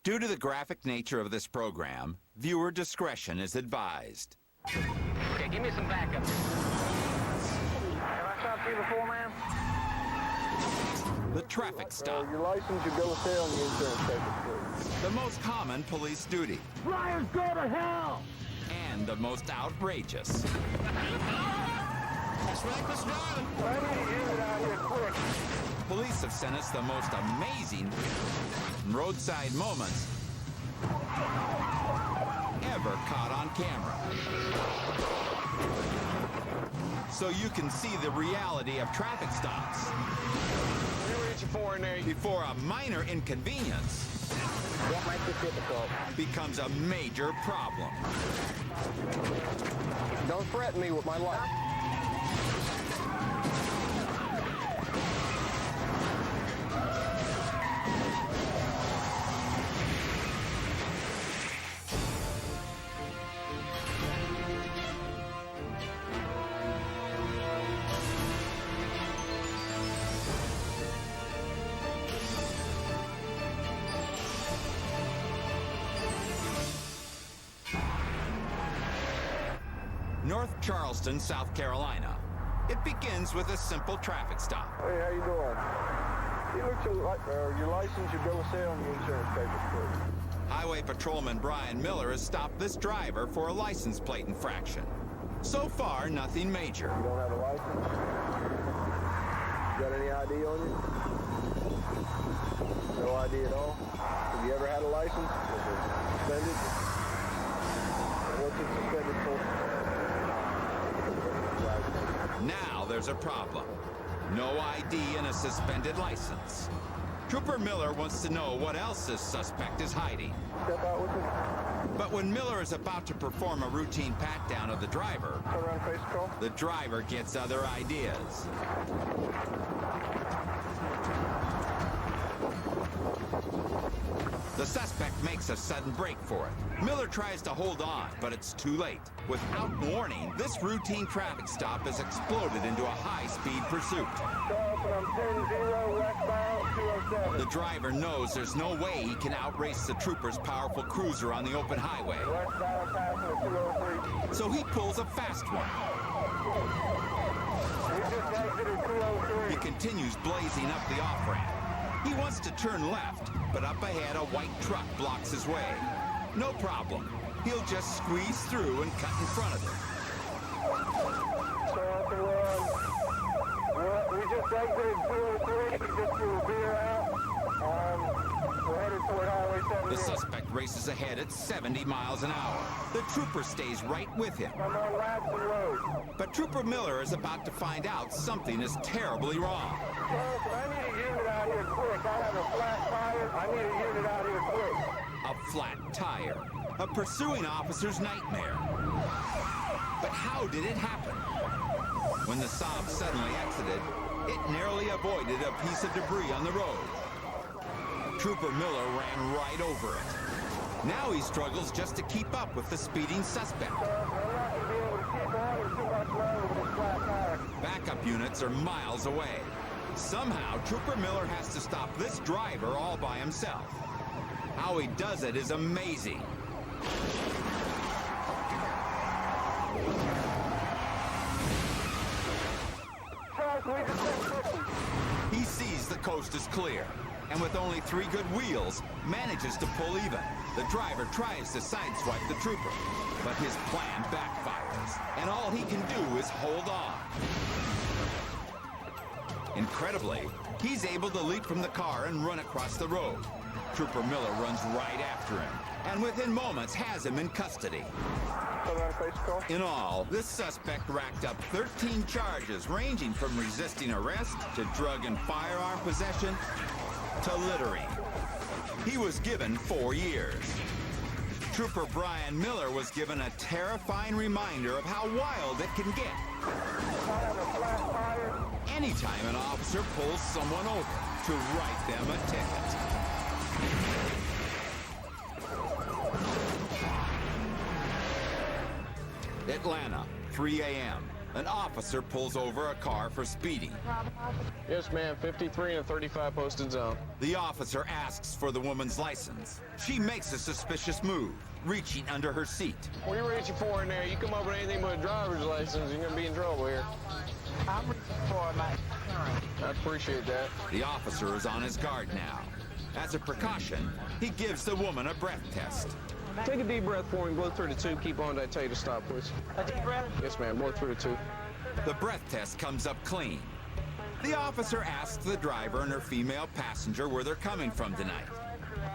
Due to the graphic nature of this program, viewer discretion is advised. Okay, give me some backup. Have I stopped you before, ma'am? The traffic stop, Your license, your bill of sale, and your insurance papers, please. the most common police duty, Liars, go to hell! and the most outrageous. That's reckless driving. I need to get it out here quick. Police have sent us the most amazing roadside moments ever caught on camera. So you can see the reality of traffic stops What are you reaching for in there? before a minor inconvenience What makes it difficult? becomes a major problem. Don't threaten me with my life. North Charleston, South Carolina. It begins with a simple traffic stop. Hey, how you doing? You look your license, your bill of sale, and your insurance papers, please. Highway Patrolman Brian Miller has stopped this driver for a license plate infraction. So far, nothing major. You don't have a license? Got any ID on you? No ID at all? Have you ever had a license? Was it suspended? What's it suspended for? Now there's a problem. No ID and a suspended license. Trooper Miller wants to know what else this suspect is hiding. Step out with me. But when Miller is about to perform a routine pat-down of the driver, Turn around, face the call. the driver gets other ideas. The suspect makes a sudden break for it. Miller tries to hold on, but it's too late. Without warning, this routine traffic stop has exploded into a high-speed pursuit. Charleston, I'm 10-0, westbound, 207. The driver knows there's no way he can outrace the trooper's powerful cruiser on the open highway, Westbound, passing at 203. so he pulls a fast one. We just exited 203. He continues blazing up the off-ramp. He wants to turn left, but up ahead a white truck blocks his way. No problem. He'll just squeeze through and cut in front of it. Charleston, we just exited 203. We just threw a beer out. We're headed toward Highway 78. The suspect races ahead at 70 miles an hour. The trooper stays right with him. I'm on Ladson Road. But Trooper Miller is about to find out something is terribly wrong. Charleston, I need a unit out here quick. I have a flat tire. I need a unit out here quick. A flat tire. A pursuing officer's nightmare. But how did it happen? When the Saab suddenly exited, it narrowly avoided a piece of debris on the road. Trooper Miller ran right over it. Now he struggles just to keep up with the speeding suspect. I'm not going to be able to keep on too much longer with this flat tire. Backup units are miles away. Somehow, Trooper Miller has to stop this driver all by himself. How he does it is amazing. Charleston, we just went 50. He sees the coast is clear, and with only 3 good wheels, manages to pull even. The driver tries to sideswipe the trooper, but his plan backfires, and all he can do is hold on. Incredibly, he's able to leap from the car and run across the road. Trooper Miller runs right after him, and within moments has him in custody. Turn around, face the call. In all, this suspect racked up 13 charges ranging from resisting arrest to drug and firearm possession to littering. He was given 4 years. Trooper Brian Miller was given a terrifying reminder of how wild it can get. I have a flat tire. Anytime an officer pulls someone over to write them a ticket. Atlanta, 3 a.m. An officer pulls over a car for speeding. Yes, ma'am. 53 and a 35 posted zone. The officer asks for the woman's license. She makes a suspicious move, reaching under her seat. What are you reaching for in there? You come up with anything but a driver's license, you're gonna be in trouble here. I'm reaching for my insurance. I appreciate that. The officer is on his guard now. As a precaution, he gives the woman a breath test. Take a deep breath for me, blow through the tube. Keep on, I tell you to stop, please. A deep breath? Yes, ma'am, blow through the tube. The breath test comes up clean. The officer asks the driver and her female passenger where they're coming from tonight.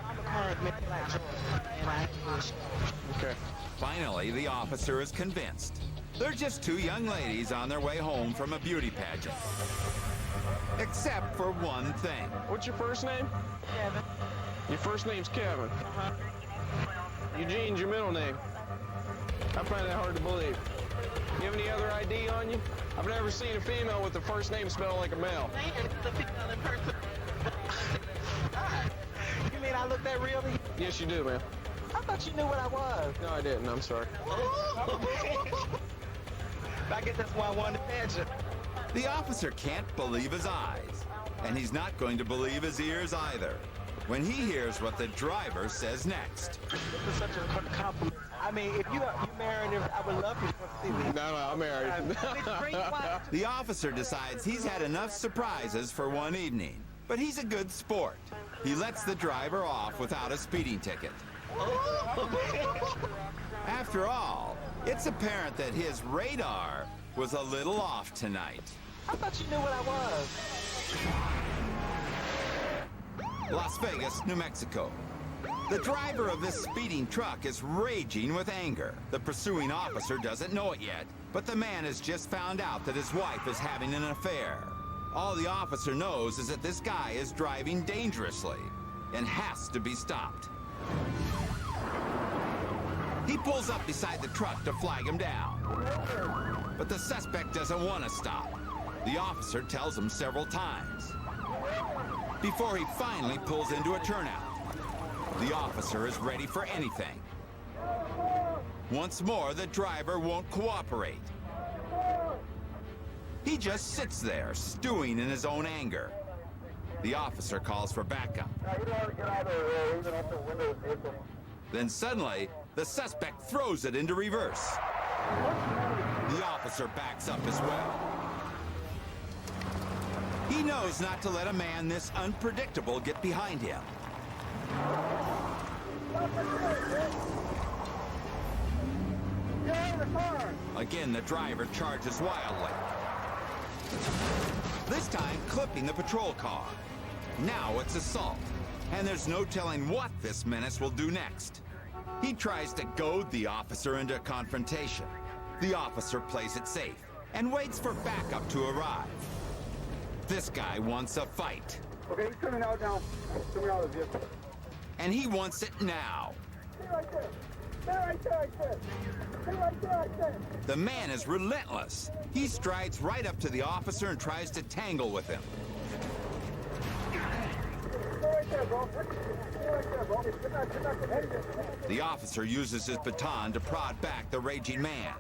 I'm a current Midnight Georgia, and I English. Okay. Finally, the officer is convinced. They're just two young ladies on their way home from a beauty pageant. Except for one thing. What's your first name? Kevin. Your first name's Kevin. Eugene's your middle name. I find that hard to believe. You have any other ID on you? I've never seen a female with the first name spelled like a male. Man, the female in person. You mean I look that real to you? Yes, you do, man. I thought you knew what I was. No, I didn't. I'm sorry. I guess that's why I wanted to mention. The officer can't believe his eyes, and he's not going to believe his ears either when he hears what the driver says next. This is such a compliment. I mean, if you married, I would love for you to see me. No, I'm married. The officer decides he's had enough surprises for one evening, but he's a good sport. He lets the driver off without a speeding ticket. After all, it's apparent that his radar was a little off tonight. I thought you knew what I was. Las Vegas, New Mexico. The driver of this speeding truck is raging with anger. The pursuing officer doesn't know it yet, but the man has just found out that his wife is having an affair. All the officer knows is that this guy is driving dangerously and has to be stopped. He pulls up beside the truck to flag him down. But the suspect doesn't want to stop. The officer tells him several times. Before he finally pulls into a turnout. The officer is ready for anything. Once more, the driver won't cooperate. He just sits there, stewing in his own anger. The officer calls for backup. Then suddenly, the suspect throws it into reverse. The officer backs up as well. He knows not to let a man this unpredictable get behind him. Again, the driver charges wildly. This time, clipping the patrol car. Now it's assault, and there's no telling what this menace will do next. He tries to goad the officer into a confrontation. The officer plays it safe and waits for backup to arrive. This guy wants a fight. Okay, he's coming out now. Coming out of the vehicle. And he wants it now. Stay right there. Stay right there, I said. Stay right there, I said. The man is relentless. He strides right up to the officer and tries to tangle with him. Stay right there, bro. Stay right there, bro. Get back. The officer uses his baton to prod back the raging man.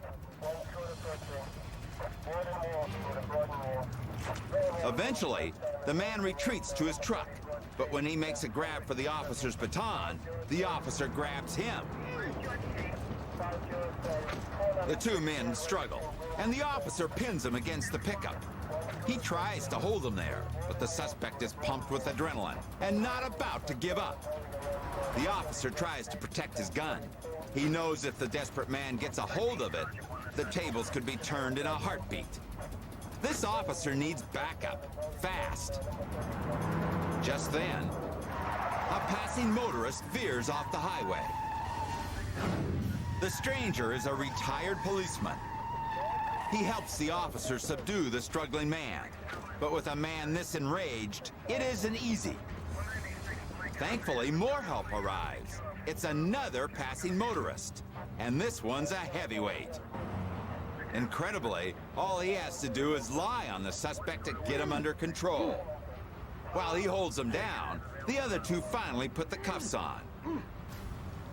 Eventually, the man retreats to his truck, but when he makes a grab for the officer's baton, the officer grabs him. The two men struggle, and the officer pins him against the pickup. He tries to hold him there, but the suspect is pumped with adrenaline and not about to give up. The officer tries to protect his gun. He knows if the desperate man gets a hold of it, the tables could be turned in a heartbeat. This officer needs backup, fast. Just then, a passing motorist veers off the highway. The stranger is a retired policeman. He helps the officer subdue the struggling man. But with a man this enraged, it isn't easy. Thankfully, more help arrives. It's another passing motorist, and this one's a heavyweight. Incredibly, all he has to do is lie on the suspect to get him under control. While he holds him down, the other two finally put the cuffs on.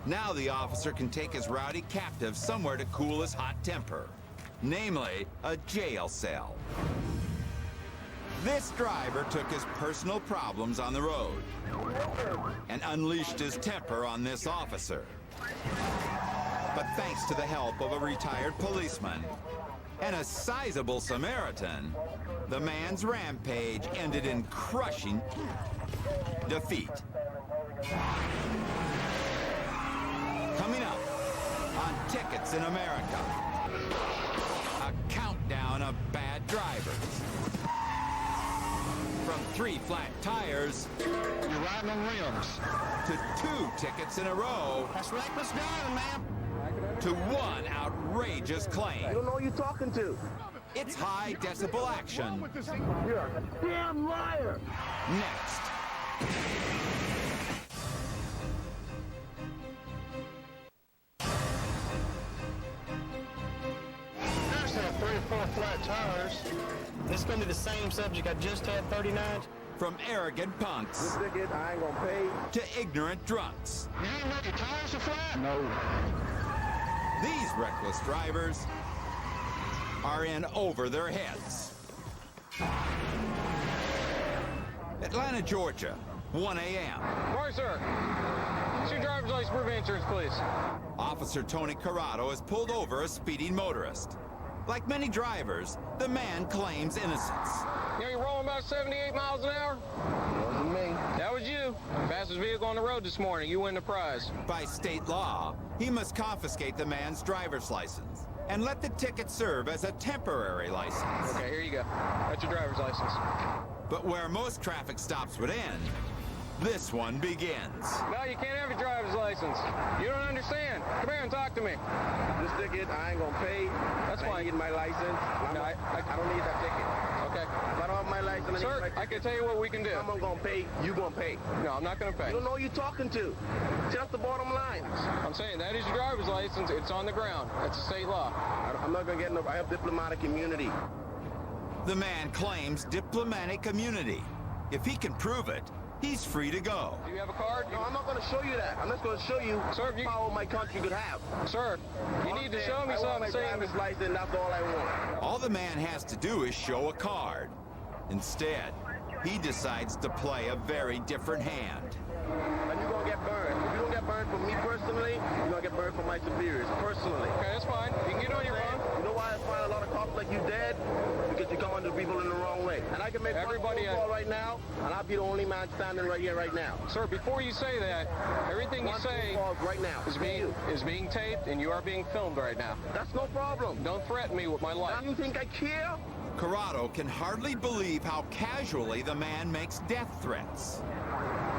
Now the officer can take his rowdy captive somewhere to cool his hot temper. namely a jail cell. This driver took his personal problems on the road and unleashed his temper on this officer. But thanks to the help of a retired policeman and a sizable Samaritan, the man's rampage ended in crushing defeat. Coming up on Tickets in America, a countdown of bad drivers. From 3 flat tires You're riding on rims. to 2 tickets in a row That's reckless driving, ma'am. to 1 outrageous claim. I don't know who you're talking to. It's high decibel action You're a damn liar. next. I just had 3 or 4 flat tires. This is going to be the same subject I just had 39. From arrogant punks Ticket, I ain't gonna pay. to ignorant drunks, You didn't know your tires are flat? No. these reckless drivers are in over their heads. Atlanta, Georgia, 1 a.m. Morning, sir. What's your driver's license, proof of insurance, please? Officer Tony Corrado has pulled over a speeding motorist. Like many drivers, the man claims innocence. You know, you're rolling about 78 miles an hour? Wasn't me. That was you. Fastest vehicle on the road this morning. You win the prize. By state law, he must confiscate the man's driver's license and let the ticket serve as a temporary license. Okay, here you go. That's your driver's license. But where most traffic stops would end, this one begins. No, you can't have your driver's license. You don't understand. Come here and talk to me. This ticket, I ain't gonna pay. That's I fine. need my license. No, I don't need that ticket. Okay. If I don't have my license, Sir, I can tell you what we can do. I'm gonna pay. You gonna pay. No, I'm not going to pay. You don't know who you're talking to. Just the bottom line. I'm saying that is your driver's license. It's on the ground. That's a state law. I'm not gonna get no. I have diplomatic immunity. The man claims diplomatic immunity. If he can prove it, he's free to go. Do you have a card? No, I'm not gonna show you that. I'm just gonna show you Sir, you- how my country could have. Sir, you need to show me I want something my saying driver's license. That's all I want. All the man has to do is show a card. Instead, he decides to play a very different hand. And you're gonna get burned. If you don't get burned from me personally, you're gonna get burned from my superiors personally. Okay, that's fine. You can get on your phone. You know why I find a lot of cops like you dead? Because you come under people in the wrong way. And I can make Everybody one phone call right now, and I'll be the only man standing right here right now. Sir, before you say that, everything you One say phone call right now. is being taped, and you are being filmed right now. That's no problem. Don't threaten me with my life. Now you think I care? Corrado can hardly believe how casually the man makes death threats.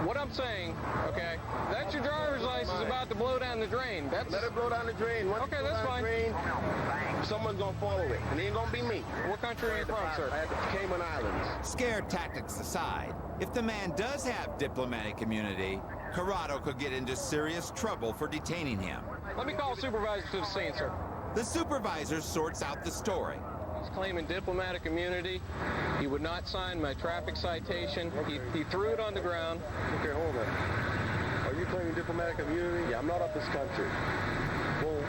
What I'm saying, okay, that's your driver's license about to blow down the drain. That's Let it blow down the drain. Once Okay, it blow that's down the fine. drain, someone's gonna follow it. And it ain't gonna be me. What country are you from, I sir? had the Cayman Islands. Scare tactics aside, if the man does have diplomatic immunity, Corrado could get into serious trouble for detaining him. Let me call a supervisor to the scene, sir. The supervisor sorts out the story. He's claiming diplomatic immunity. He would not sign my traffic citation. He threw it on the ground. Okay, hold on. Are you claiming diplomatic immunity? Yeah, I'm not of this country. Well,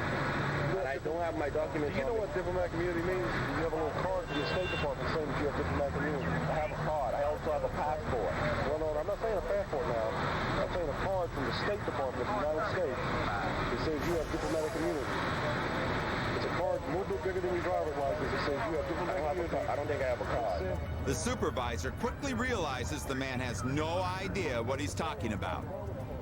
and I don't have my documents. Do you know what diplomatic immunity means? You have a little card from the State Department saying that you have diplomatic immunity. I have a card. I also have a passport. Well, no, I'm not saying a passport now. I'm saying a card from the State Department of the United States that says you have diplomatic immunity. It's a card a little bit bigger than your driver's license that says you have diplomatic immunity. I don't think I have a card. The supervisor quickly realizes the man has no idea what he's talking about.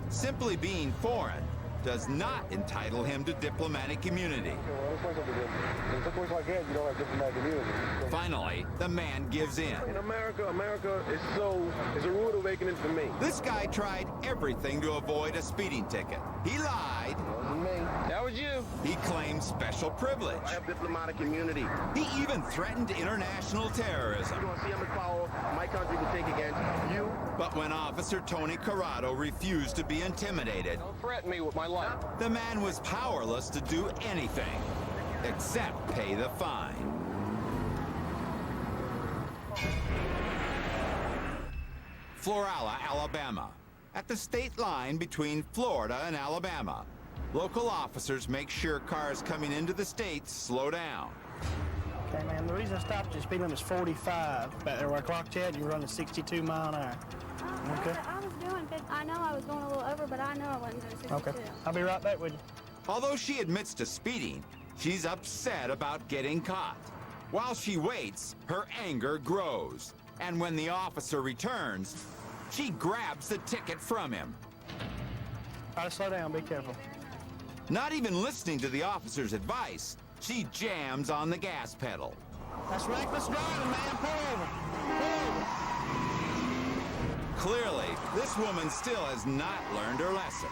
Simply being foreign does not entitle him to diplomatic immunity. Well, let's something different. In situations like that, you don't have diplomatic immunity. Finally, the man gives in. In America is a rude awakening for me. This guy tried everything to avoid a speeding ticket. He lied. Wasn't me. That was you. He claimed special privilege. I have diplomatic immunity. He even threatened international terrorism. You don't see how much power my country would take against you. But when Officer Tony Corrado refused to be intimidated, Don't threaten me with my life. the man was powerless to do anything except pay the fine. Florala, Alabama. At the state line between Florida and Alabama, local officers make sure cars coming into the state slow down. Okay, ma'am, the reason I stopped you, speed limit's 45. Back there where I clocked you at, you were running 62 mile an hour. Okay. I was doing 50. I know I was going a little over, but I know I wasn't doing 62. Okay, I'll be right back with you. Although she admits to speeding, she's upset about getting caught. While she waits, her anger grows. And when the officer returns, she grabs the ticket from him. Try to slow down, be careful. Not even listening to the officer's advice, she jams on the gas pedal. That's reckless driving, man. Pull over. Pull over. Clearly, this woman still has not learned her lesson.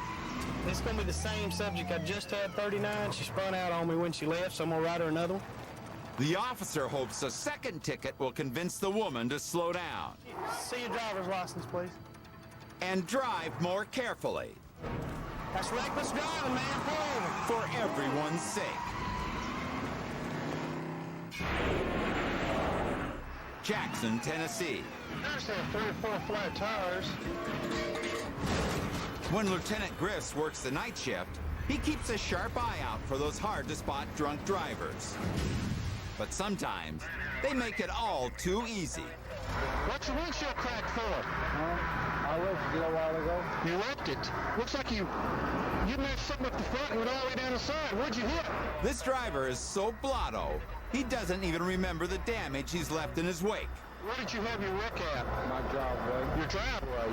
This is going to be the same subject I just had, 39. She spun out on me when she left, so I'm going to write her another one. The officer hopes a second ticket will convince the woman to slow down See your driver's license, please. and drive more carefully That's reckless driving, man. Pull over. for everyone's sake. Jackson, Tennessee. Cars have 3 or 4 flat tires. When Lieutenant Griffiths works the night shift, he keeps a sharp eye out for those hard-to-spot drunk drivers. But sometimes, they make it all too easy. What's your windshield cracked for? I left it a while ago. You left it. Looks like you messed something up the front and went all the way down the side. Where'd you hit? This driver is so blotto, he doesn't even remember the damage he's left in his wake. Where did you have your wreck at? My driveway. Your driveway.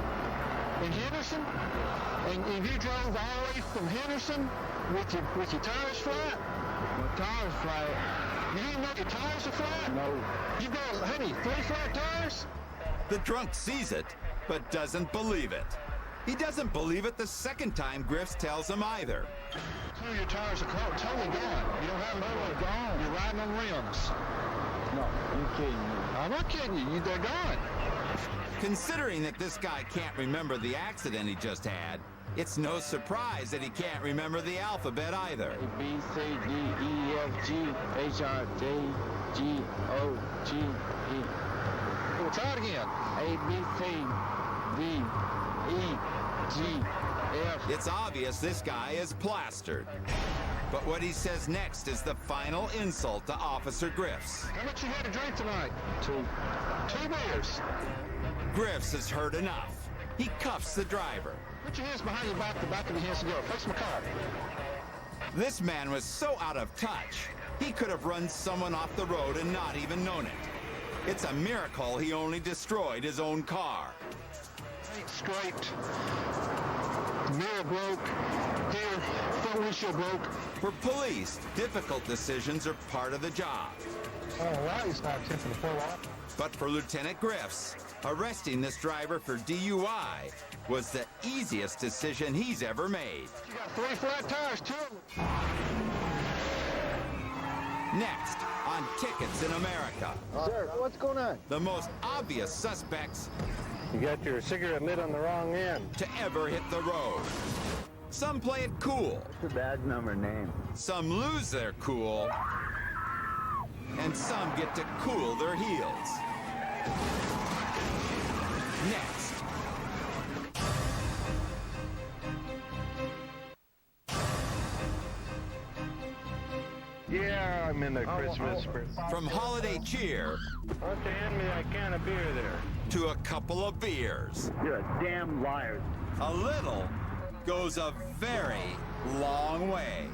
In Henderson? And you drove all the way from Henderson with your tires flat? My tire's flat. You didn't know your tires are flat? No. You got, how many, 3 flat tires? The drunk sees it, but doesn't believe it. He doesn't believe it the second time Griffiths tells him either. 2 of your tires are totally gone. You don't have them totally gone. You're riding on rims. No, you kidding me. I'm not kidding you. They're gone. Considering that this guy can't remember the accident he just had, it's no surprise that he can't remember the alphabet either. A, B, C, D, E, F, G, H, I, J, G, O, G, E. We'll try it again. A, B, C, D, E, G, F. It's obvious this guy is plastered. But what he says next is the final insult to Officer Griffiths. How much you had to drink tonight? 2. 2 beers. Griffiths has heard enough. He cuffs the driver. Put your hands behind your back, the back of your hands together. Face my car. This man was so out of touch, he could have run someone off the road and not even known it. It's a miracle he only destroyed his own car. Paint scraped. Mirror broke. Here, front windshield broke. For police, difficult decisions are part of the job. Oh, right, it's not tipping the full off. But for Lieutenant Griffiths, arresting this driver for DUI was the easiest decision he's ever made. You got 3 flat tires, too. Next, on Tickets in America, Sir, what's going on? the most obvious suspects You got your cigarette lit on the wrong end. to ever hit the road. Some play it cool, What's the badge number name? some lose their cool, and some get to cool their heels. Next. Yeah, I'm in the Christmas spirit. From holiday cheer Why don't you hand me that can of beer there? to a couple of beers, You're a damn liar. a little goes a very long way.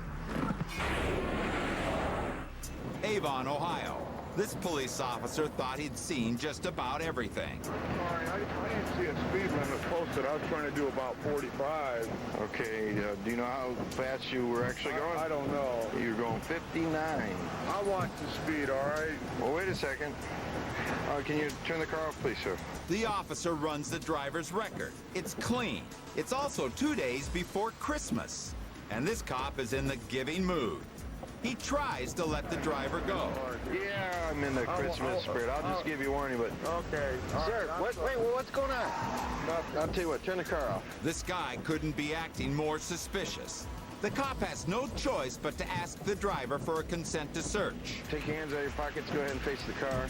Avon, Ohio. This police officer thought he'd seen just about everything. Sorry, I didn't see a speed limit posted. I was trying to do about 45. Okay, do you know how fast you were actually going? I don't know. You were going 59. I watched the speed, all right? Well, wait a second. Can you turn the car off, please, sir? The officer runs the driver's record. It's clean. It's also 2 days before Christmas. And this cop is in the giving mood. He tries to let the driver go. Yeah, I'm in the Christmas spirit. I'll just give you a warning, but... Okay. Sir, what's going on? I'll tell you what, turn the car off. This guy couldn't be acting more suspicious. The cop has no choice but to ask the driver for a consent to search. Take your hands out of your pockets, go ahead and face the car.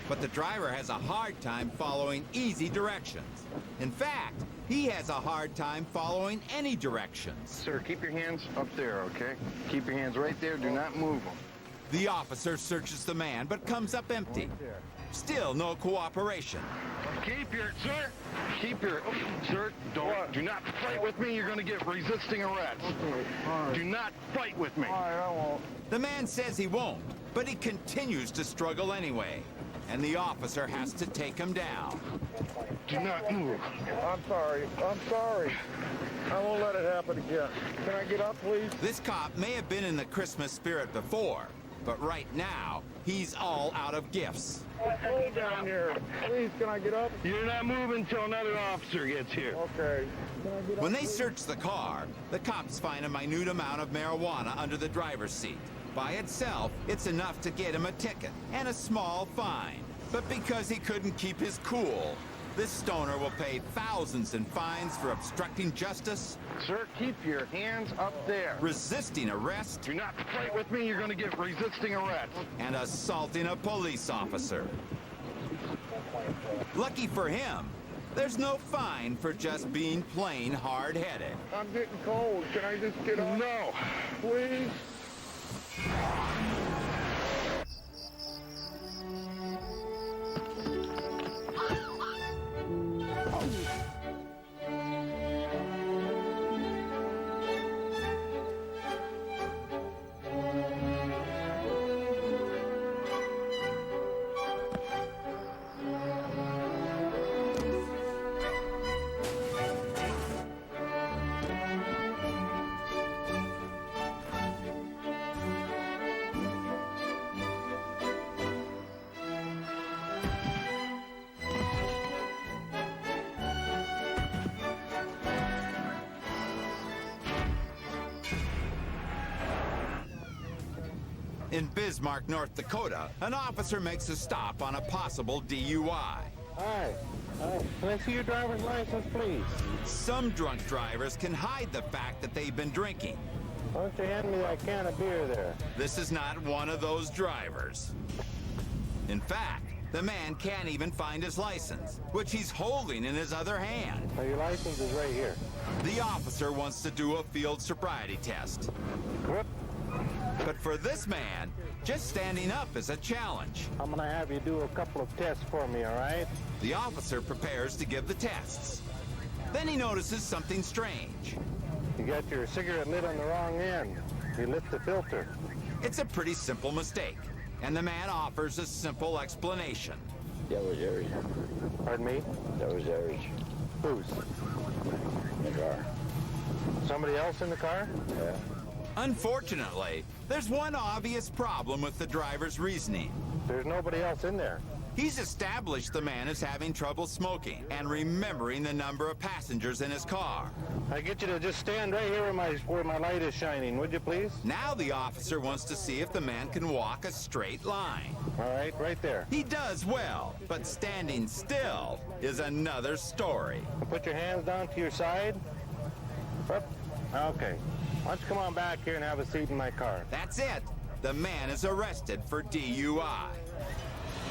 But the driver has a hard time following easy directions. In fact, he has a hard time following any directions. Sir, keep your hands up there, okay? Keep your hands right there. Do not move them. The officer searches the man, but comes up empty. Still no cooperation. Sir, do not fight with me. You're going to get resisting arrest. Do not fight with me. All right, I won't. The man says he won't, but he continues to struggle anyway, and the officer has to take him down. Do not move. I'm sorry. I won't let it happen again. Can I get up, please? This cop may have been in the Christmas spirit before, but right now, he's all out of gifts. Hold down here. Please, can I get up? You're not moving until another officer gets here. Okay. Can I get up? When they search the car, the cops find a minute amount of marijuana under the driver's seat. By itself, it's enough to get him a ticket and a small fine. But because he couldn't keep his cool, this stoner will pay thousands in fines for obstructing justice, Sir, keep your hands up there. resisting arrest, Do not fight with me. You're going to get resisting arrest. and assaulting a police officer. Lucky for him, there's no fine for just being plain hard-headed. I'm getting cold. Can I just get up? No. Please? In Bismarck, North Dakota, an officer makes a stop on a possible DUI. Hi. Can I see your driver's license, please? Some drunk drivers can hide the fact that they've been drinking. Why don't you hand me that can of beer there? This is not one of those drivers. In fact, the man can't even find his license, which he's holding in his other hand. Now, your license is right here. The officer wants to do a field sobriety test. Whoop. But for this man, just standing up is a challenge. I'm gonna have you do a couple of tests for me, all right? The officer prepares to give the tests. Then he notices something strange. You got your cigarette lit on the wrong end. You lit the filter. It's a pretty simple mistake, and the man offers a simple explanation. That was yours. Pardon me? That was yours. Whose? In the car. Somebody else in the car? Yeah. Unfortunately, there's one obvious problem with the driver's reasoning. There's nobody else in there. He's established the man is having trouble smoking and remembering the number of passengers in his car. I get you to just stand right here where my light is shining, would you please? Now the officer wants to see if the man can walk a straight line. All right, right there. He does well, but standing still is another story. Put your hands down to your side. Up. Okay. Why don't you come on back here and have a seat in my car? That's it. The man is arrested for DUI.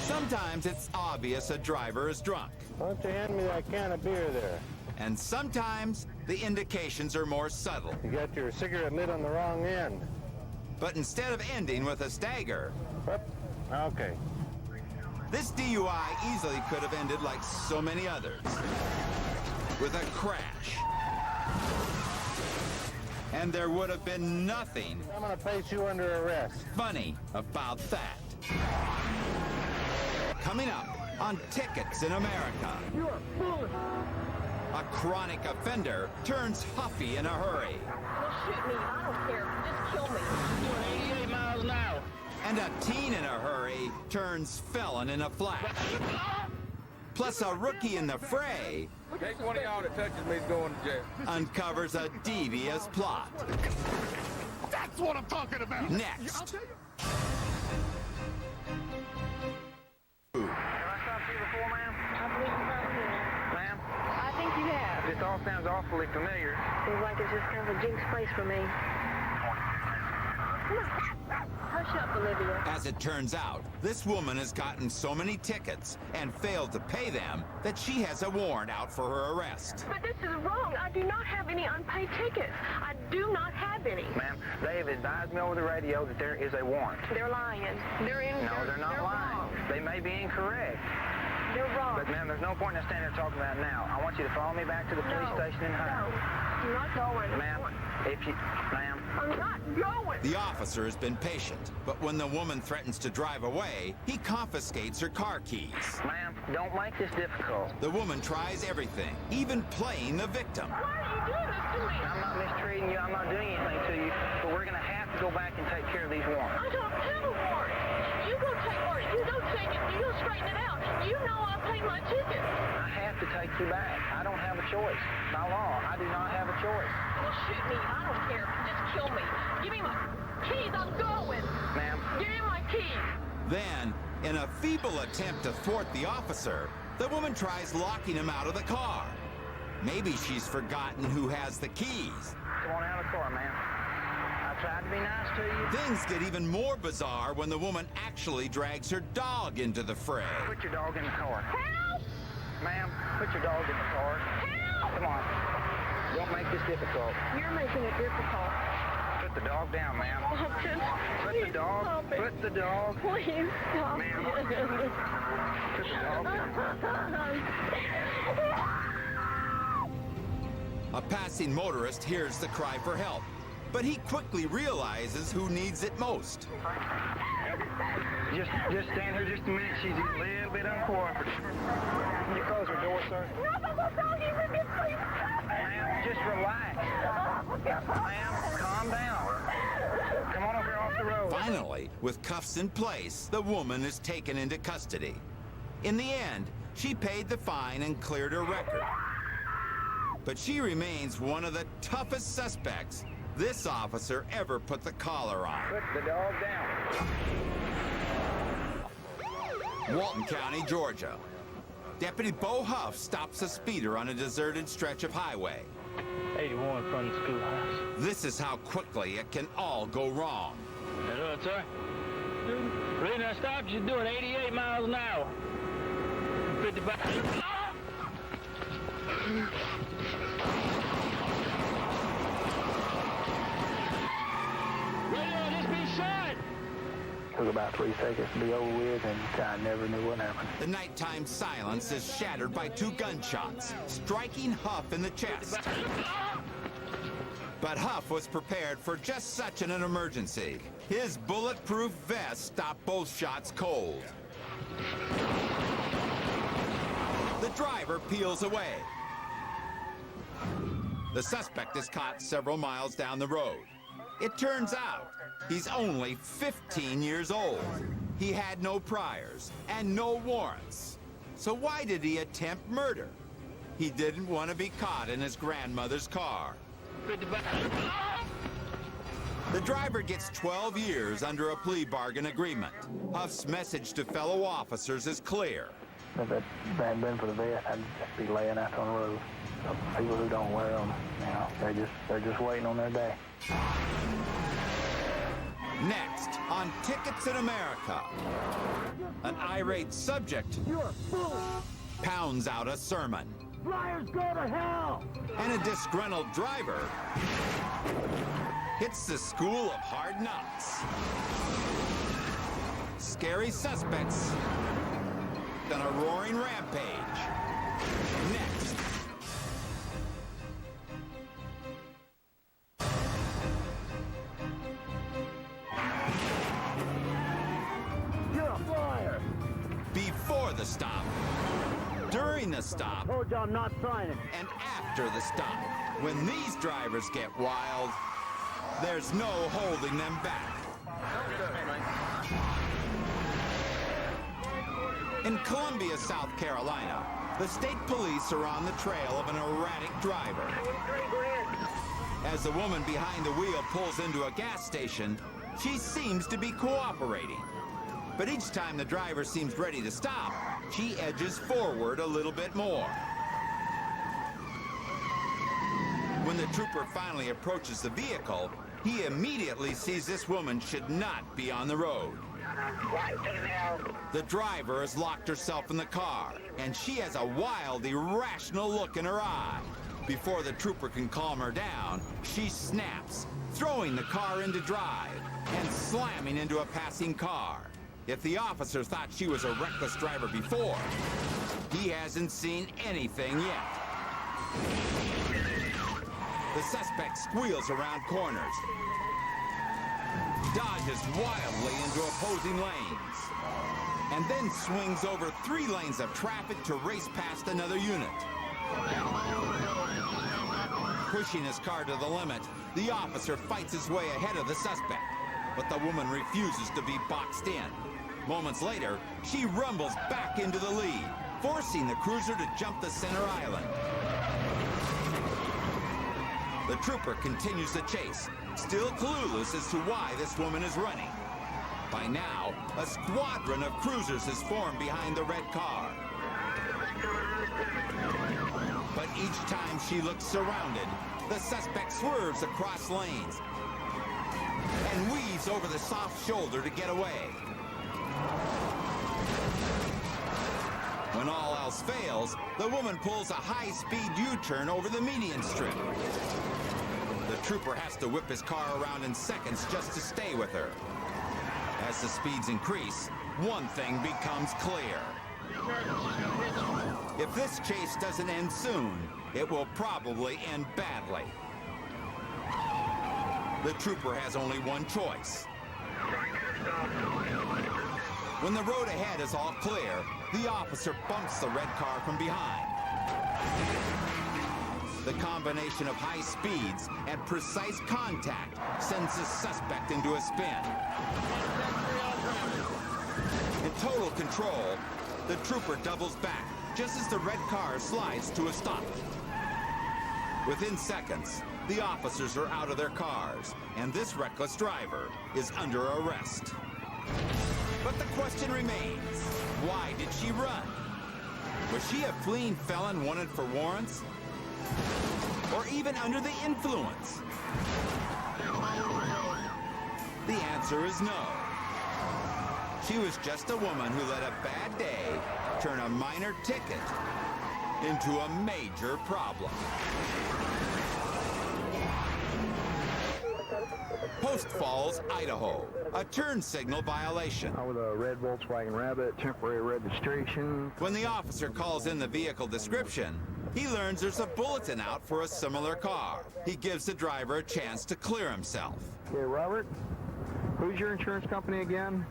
Sometimes it's obvious a driver is drunk. Why don't you hand me that can of beer there? And sometimes the indications are more subtle. You got your cigarette lit on the wrong end. But instead of ending with a stagger, Up. Okay. this DUI easily could have ended like so many others, with a crash. And there would have been nothing I'm gonna place you under arrest. funny about that. Coming up on Tickets in America. You are foolish. A chronic offender turns huffy in a hurry. Well, shoot me. I don't care. Just kill me. Doing 88 miles an hour. And a teen in a hurry turns felon in a flash. Plus, a rookie in the fray Next one of y'all that touches me is going to jail. uncovers a devious plot. That's what I'm talking about. Next. Have I stopped you before, ma'am? I believe you probably have. Ma'am? I think you have. This all sounds awfully familiar. Seems like it's just kind of a jinx place for me. Come on. Hush up, Olivia. As it turns out, this woman has gotten so many tickets and failed to pay them that she has a warrant out for her arrest. But this is wrong. I do not have any unpaid tickets. I do not have any. Ma'am, they have advised me over the radio that there is a warrant. They're lying. No, they're not lying. Wrong. They may be incorrect. They're wrong. But, ma'am, there's no point in us standing there talking about it now. I want you to follow me back to the police station in Ohio. I'm not going. Ma'am, ma'am. I'm not going. The officer has been patient, but when the woman threatens to drive away, he confiscates her car keys. Ma'am, don't make this difficult. The woman tries everything, even playing the victim. Why are you doing this to me? I'm not mistreating you. I'm not doing anything to you. But we're going to have to go back and take care of these warrants. I don't have a warrant. You go take warrant. You go take it. You go straighten it out. You know I paid my ticket. I have to take you back. I don't have a choice. By law, I do not have a choice. Well, shoot me. I don't care. Just kill me. Give me my keys. I'm going. Ma'am. Give me my keys. Then, in a feeble attempt to thwart the officer, the woman tries locking him out of the car. Maybe she's forgotten who has the keys. Come on out of the car, ma'am. I tried to be nice to you. Things get even more bizarre when the woman actually drags her dog into the fray. Put your dog in the car. Help! Ma'am, put your dog in the car. Help! Come on. Don't make this difficult. You're making it difficult. Put the dog down, ma'am. Stop it. Put Please the dog. stop it. Put the dog. Please stop Ma'am. it. Put the dog down. A passing motorist hears the cry for help, but he quickly realizes who needs it most. Just stand here just a minute. She's a little bit uncooperative. Can you close her door, sir? Ma'am, just relax. Ma'am, calm down. Come on over here off the road. Finally, with cuffs in place, the woman is taken into custody. In the end, she paid the fine and cleared her record. But she remains one of the toughest suspects this officer ever put the collar on. Put the dog down. Walton County, Georgia. Deputy Bo Huff stops a speeder on a deserted stretch of highway. 81 from the schoolhouse. This is how quickly it can all go wrong. That's right, sir. The reason I stopped you doing 88 miles an hour. 55. Radio, just be shot! Took about 3 seconds to be over with, and I never knew what happened. The nighttime silence is shattered by 2 gunshots, striking Huff in the chest. But Huff was prepared for just such an emergency. His bulletproof vest stopped both shots cold. The driver peels away. The suspect is caught several miles down the road. It turns out he's only 15 years old. He had no priors and no warrants. So why did he attempt murder? He didn't want to be caught in his grandmother's car. 55. The driver gets 12 years under a plea bargain agreement. Huff's message to fellow officers is clear. If it hadn't been for the vest, I'd just be laying out on the road. So people who don't wear them, you know, they're just waiting on their day. Next, on Tickets in America, an irate subject pounds out a sermon. Flyers go to hell! And a disgruntled driver hits the school of hard knocks. Scary suspects on a roaring rampage. Next. You're a flyer! Before the stop, during the stop, Told you I'm not signing. and after the stop. When these drivers get wild, there's no holding them back. In Columbia, South Carolina, the state police are on the trail of an erratic driver. As the woman behind the wheel pulls into a gas station, she seems to be cooperating. But each time the driver seems ready to stop, she edges forward a little bit more. When the trooper finally approaches the vehicle, He immediately sees this woman should not be on the road. The driver has locked herself in the car, and she has a wild, irrational look in her eye. Before the trooper can calm her down, she snaps, throwing the car into drive and slamming into a passing car. If the officer thought she was a reckless driver before, he hasn't seen anything yet. The suspect squeals around corners, dodges wildly into opposing lanes, and then swings over 3 lanes of traffic to race past another unit. Pushing his car to the limit, the officer fights his way ahead of the suspect, but the woman refuses to be boxed in. Moments later, she rumbles back into the lead, forcing the cruiser to jump the center island. The trooper continues the chase, still clueless as to why this woman is running. By now, a squadron of cruisers is formed behind the red car. But each time she looks surrounded, the suspect swerves across lanes and weaves over the soft shoulder to get away. When all else fails, the woman pulls a high-speed U-turn over the median strip. The trooper has to whip his car around in seconds just to stay with her. As the speeds increase, one thing becomes clear. If this chase doesn't end soon, it will probably end badly. The trooper has only one choice. When the road ahead is all clear, the officer bumps the red car from behind. The combination of high speeds and precise contact sends the suspect into a spin. In total control, the trooper doubles back just as the red car slides to a stop. Within seconds, the officers are out of their cars, and this reckless driver is under arrest. But the question remains, why did she run? Was she a fleeing felon wanted for warrants? Or even under the influence? The answer is no. She was just a woman who let a bad day turn a minor ticket into a major problem. Post Falls, Idaho. A turn signal violation. With a red Volkswagen Rabbit, temporary registration. When the officer calls in the vehicle description, he learns there's a bulletin out for a similar car. He gives the driver a chance to clear himself. Okay, Robert, who's your insurance company again?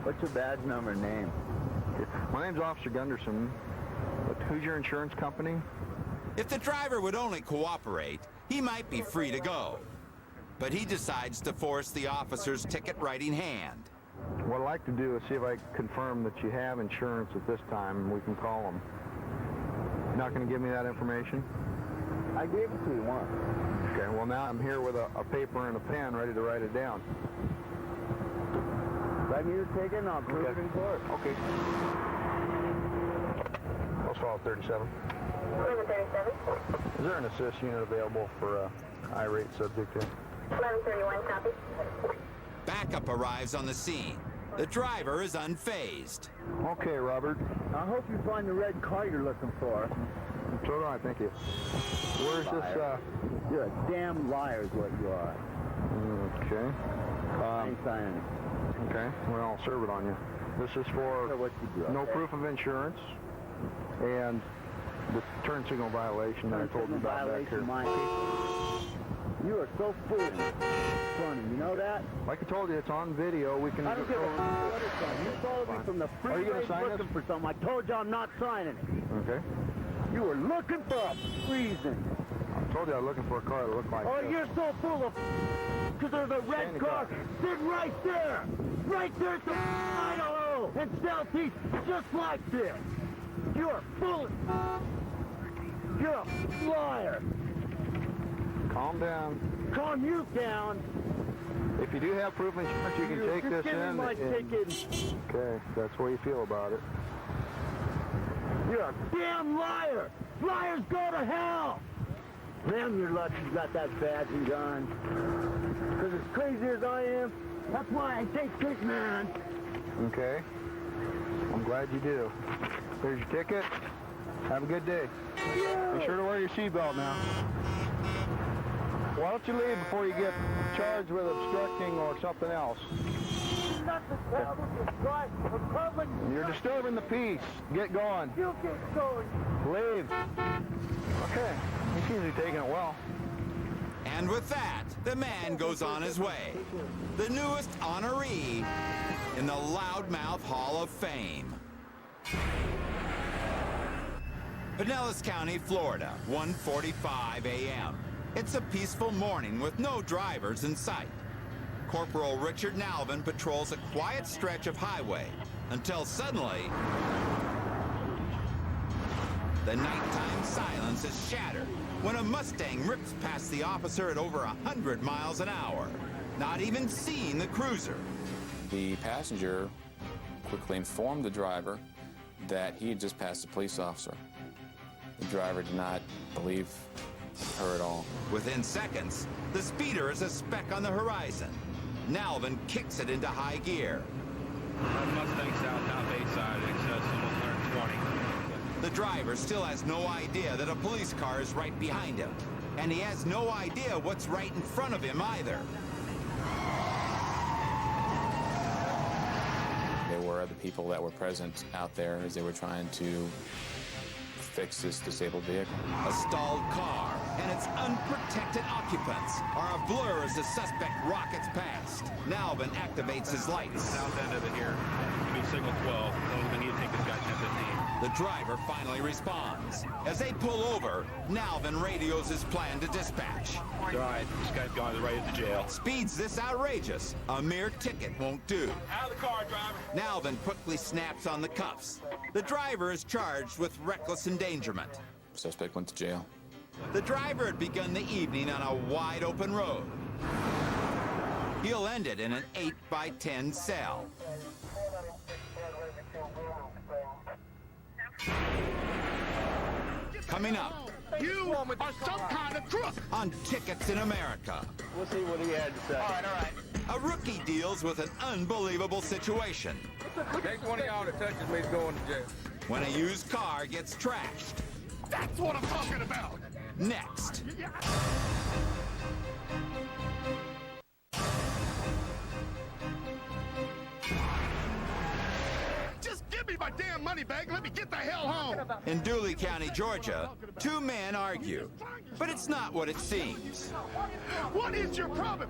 What's your badge number and name? My name's Officer Gunderson, but who's your insurance company? If the driver would only cooperate, he might be free to go. But he decides to force the officer's ticket-writing hand. What I'd like to do is see if I can confirm that you have insurance at this time. We can call them. You're not going to give me that information? I gave it to you once. Okay, well now I'm here with a paper and a pen ready to write it down. Write me your ticket and I'll prove it in court. Okay. Let's follow 37. 1137. Is there an assist unit available for irate subject here? 1131, copy. Backup arrives on the scene. The driver is unfazed. Okay, Robert. I hope you find the red car you're looking for. So do I, thank you. Where's this, You're a damn liar is what you are. Okay. I ain't signing it. Okay, well, I'll serve it on you. This is for What you do, no okay? proof of insurance and the turn signal violation that I told you about back here. You are so foolish. Funny, you know that? Like I told you, it's on video. We can... I don't give a what it's on. You followed me from the Are you freeway gonna sign looking this? for something. I told you I'm not signing it. Okay. You were looking for a reason. I told you I was looking for a car that looked like Oh, this. you're so full of because there's a red Standing car car. sitting right there. Right there at the Idaho and Southeast, just like this. You're full of... You're a liar. Calm down. Calm you down. If you do have proof of insurance, you can take this Just give me in. my and- ticket. Okay, that's the way you feel about it. You're a damn liar. Liars go to hell. Damn, you're lucky you got that badge and gun. Because as crazy as I am, that's why I take sick, man. Okay. I'm glad you do. Here's your ticket. Have a good day. Be sure to wear your seatbelt now. Why don't you leave before you get charged with obstructing or something else? You're disturbing the peace. Get going. You get going. Leave. Okay. He seems to be taking it well. And with that, the man goes on his way. The newest honoree in the Loudmouth Hall of Fame. Pinellas County, Florida, 1:45 a.m. It's a peaceful morning with no drivers in sight. Corporal Richard Nalvin patrols a quiet stretch of highway until suddenly the nighttime silence is shattered when a Mustang rips past the officer at over 100 miles an hour, not even seeing the cruiser. The passenger quickly informed the driver that he had just passed a police officer. The driver did not believe her at all. Within seconds, the speeder is a speck on the horizon. Nalvin kicks it into high gear. Mustang southbound Bayside, excess almost 120. The driver still has no idea that a police car is right behind him, and he has no idea what's right in front of him either. There were other people that were present out there as they were trying to fix this disabled vehicle. A stalled car and its unprotected occupants are a blur as the suspect rockets past. Nalvin activates his lights. South end of it here. Give me signal 12. We need to take this guy 1015. The driver finally responds. As they pull over, Nalvin radios his plan to dispatch. All right, this guy's gone right into jail. Speed's this outrageous, a mere ticket won't do. Out of the car, driver. Nalvin quickly snaps on the cuffs. The driver is charged with reckless endangerment. Suspect went to jail. The driver had begun the evening on a wide open road. He'll end it in an 8x10 cell. Coming up, You are some kind of crook. on Tickets in America, We'll see what he had to say. All right. a rookie deals with an unbelievable situation Next one of y'all that touches me is going to jail. when a used car gets trashed. That's what I'm talking about. Next. Just give me my damn money back and let me get the hell home. In Dooley County, Georgia, two men argue, but it's not what it seems. What is your problem?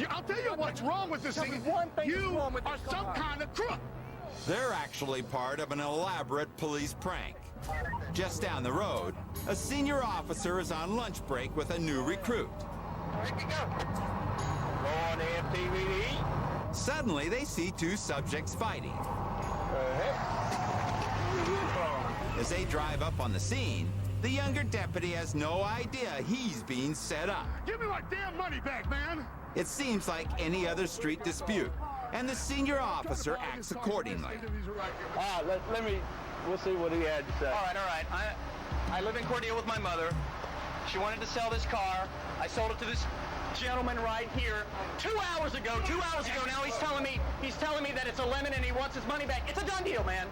I'll tell you what's wrong with this thing. You are some kind of crook. They're actually part of an elaborate police prank. Just down the road, a senior officer is on lunch break with a new recruit. On MTVD. Suddenly, they see two subjects fighting. As they drive up on the scene, the younger deputy has no idea he's being set up. Give me my damn money back, man. It seems like any other street dispute, and the senior officer acts accordingly. We'll see what he had to say. All right. I live in Cordelia with my mother. She wanted to sell this car. I sold it to this gentleman right here 2 hours ago. 2 hours ago. Now he's telling me that it's a lemon and he wants his money back. It's a done deal, man.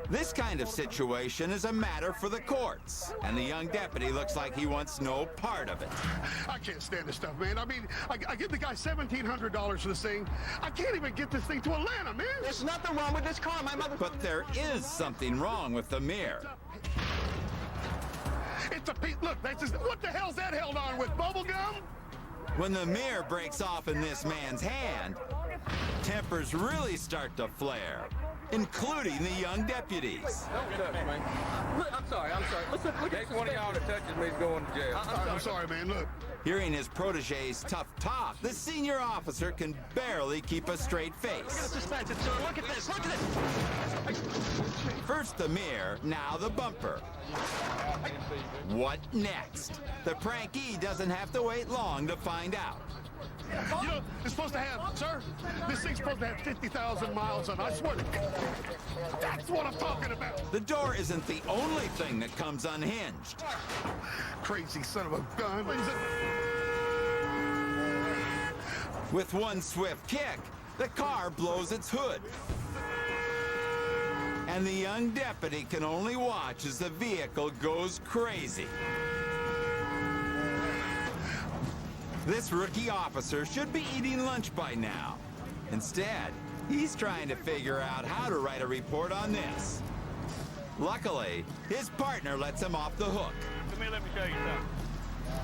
This kind of situation is a matter for the courts, and the young deputy looks like he wants no part of it. I can't stand this stuff, man. I mean, I give the guy $1,700 for this thing. I can't even get this thing to Atlanta, man. There's nothing wrong with this car. My mother... But there is something wrong with the mirror. It's a piece. Look, that's just, what the hell's that held on with? Bubble gum? When the mirror breaks off in this man's hand, tempers really start to flare, including the young deputies. I'm sorry. Listen, next one of y'all that touches me is going to jail. I'm sorry, man. Look. Hearing his protege's tough talk, the senior officer can barely keep a straight face. Look at this. Look at this. First the mirror, now the bumper. What next? The prankee doesn't have to wait long to find out. You know, it's supposed to have, sir, this thing's supposed to have 50,000 miles on it. I swear to God. That's what I'm talking about. The door isn't the only thing that comes unhinged. Crazy son of a gun. With one swift kick, the car blows its hood. And the young deputy can only watch as the vehicle goes crazy. This rookie officer should be eating lunch by now. Instead, he's trying to figure out how to write a report on this. Luckily, his partner lets him off the hook. Come here, let me show you something.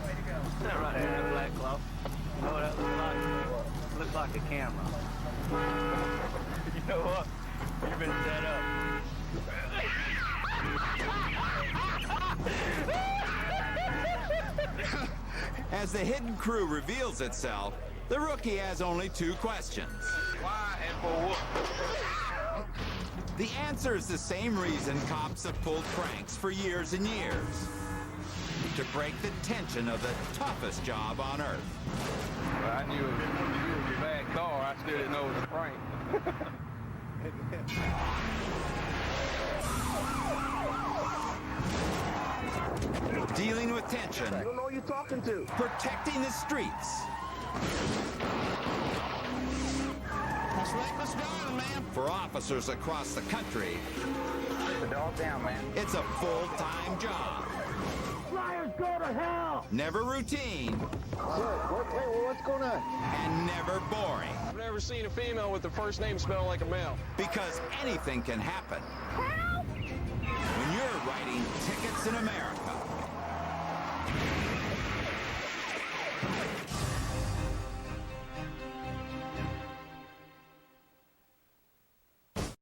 Way to go. That right there, that black cloth. You know what that looks like? Looks like a camera. You know what? You've been set up. As the hidden crew reveals itself, the rookie has only two questions. Why and for what? The answer is the same reason cops have pulled pranks for years and years. To break the tension of the toughest job on earth. Well, I knew it was a bad car. I still didn't know it was a prank. Dealing with tension. I don't know who you're talking to. Protecting the streets. That's reckless driving, man. For officers across the country, The dog down, man. it's a full-time job. Liars go to hell! Never routine What's going on? and never boring. I've never seen a female with the first name spelled like a male. Because anything can happen. When you're writing tickets in America.